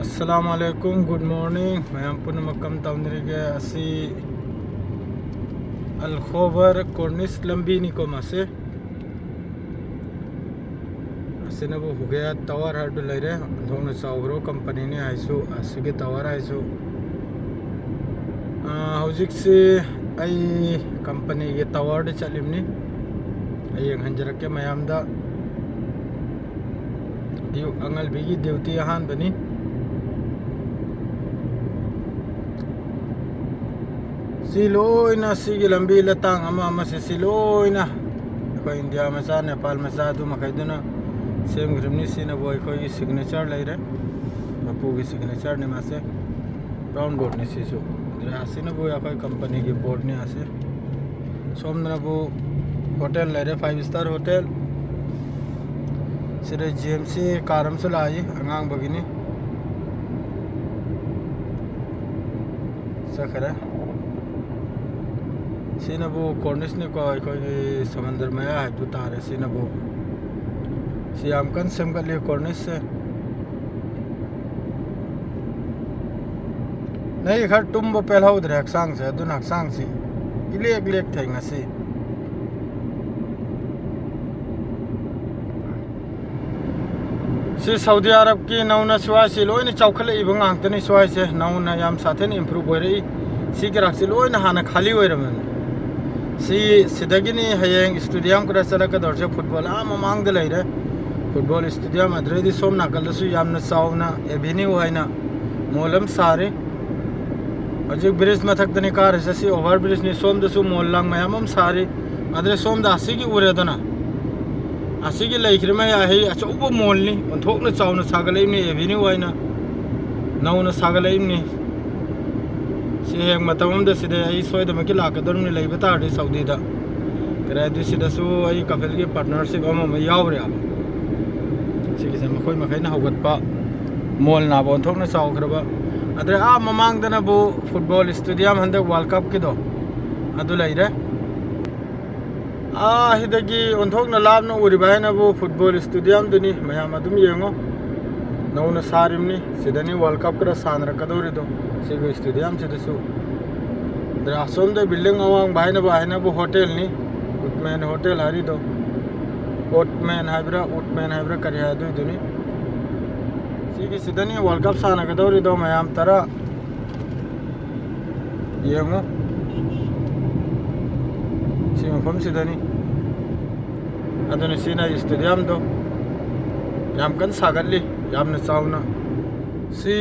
अस्सलामुअलैकुम good morning मैं पुनमकम तमनरिगे असी अलखोबर कोर्निस लंबी निको मासे असिनबु हुगया टावर हार्ड लेरे धोंग चावरो कंपनी ने आइसु असिगे टावर आइसु हौजिक से आई कंपनी के टावर दे चलिमनी आई हंजरके मयामदा यु अंगल बिगी ड्यूटी हान बनी सिलोइना सिगी लंबी लतांग अमा से सिलोइना कोई इंडिया मचा नेपाल मचा दु मखैदुना सेम ग्रिमनी सिना बोय कोई सिग्नेचर लेरे बापू की सिग्नेचर ने मासे ब्राउन बोर्ड ने सिसु आसिना बोय कोई कंपनी की बोर्ड ने आसे सोमना बो होटल लेरे 5 स्टार होटल सिरे जीएमसी कारम से लाई अंगांग बगिनी सखरा सिनबु कोर्निस ने कोई समंदर में है तो तारे सिनबु सियाम कन सेमगली कोर्निस से नहीं घर तुम वो पहला उधर हक्सांग से दुन हक्सांग सी इलेक थे ngasi सी सऊदी अरब की नौना सुवाई से लोइन चौखले इबंग आंतनी सुवाई से नौना याम साथेन इंप्रूव हो रही सी के रखसी लोइन हाना खाली हो रहा सी सिदगिनी हयेंग स्टेडियम करा चलक दर्शक फुटबॉल ममांग दे लेरे फुटबॉल स्टेडियम अद्रेदी सोम नाकलसु यामना चावना एवेन्यू हैना मोलम सारे हजिक ब्रिज मथक दने कार ससी ओवर ब्रिज नि सोम दसु मोललांग मयामम सारे अद्रे सोम दासी की उरेदना आसी की लेखिर में है अचौब मोलनी ओंथोकना चावना सागलेमनी एवेन्यू हैना नौना सागलेमनी सोदे लाकदरने लेब तारे सऊदी करेदू कफल की पार्टनरशिप यावरे मखोई मखैना हौगत मोल नाब ओंथोकना चावख्रब अद्रे ममांगदनबु फुटबॉल स्टेडियम हंदक वर्ल्ड कप किदो अदु लेरे हिदगी ओंथोकना लाबना उरिबा हैनबु फुटबॉल स्टेडियम दुनी मयाम अदुम येंगो नौना सारिमनी सिदनी वर्ल्ड कप करा सानरकदोरिदो सिगो स्टेडियम सिदसु असोम दे बिल्डिंग अवांग बाहायना होटल नि उटमैन होटल हारिदो ओटमैन हाइब्रा करी हादु दुनी सिगी सिदनी वर्ल्ड कप सानगदोरिदो मयाम तरा येंगो सी मफम सिदनी अदुनी सिना स्टेडियम दो याम कन सागल्ली यामना चावना सी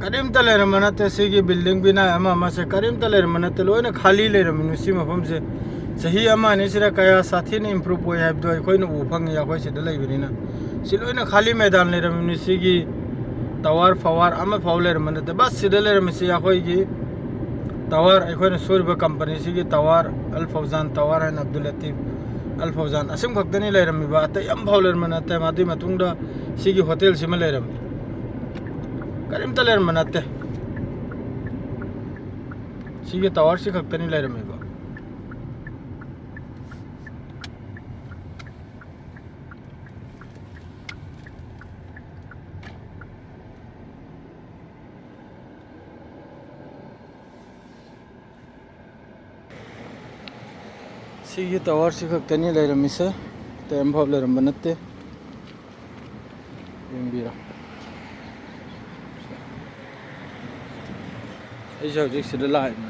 करीमता लेरमनते सिगी बिल्डिंग बिना अमा से करीमता लेरमनते लोइना खाली लेरमनु सी मफम से सही अमा निसिरा कया साथी ने इंप्रूव होय हाबदो अखोइना उफंग या अखोइ सिदा लेबिनिना सी लोइना खाली मैदान लेरमनु सिगी टावर फावर अमा फाव लेरमनते बस सिदा लेरमसी अखोइगी टावर अखोइना सुरबा कंपनी सिगी tower al Fawzan tower and Abdul Latif al Fawzan Assam खक्तनी लेरमिबा अतै यम फाव लेरमनते मादि मतुंगदा सिगी होटल सिमा लेरमि करीमता लेरमनते सिगी टावर से खक्तनी लेरमिबा सिगी टावर से खक्तनी लेरमिसे तेम फाव लेरमनते यंबिरा ऐसा हजिक सिदा लाइना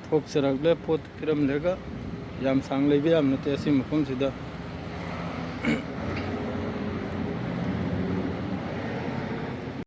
थोक से रखले पोत फिरम लेगा याम सांग लेबी याम नते ऐसी मफम सिदा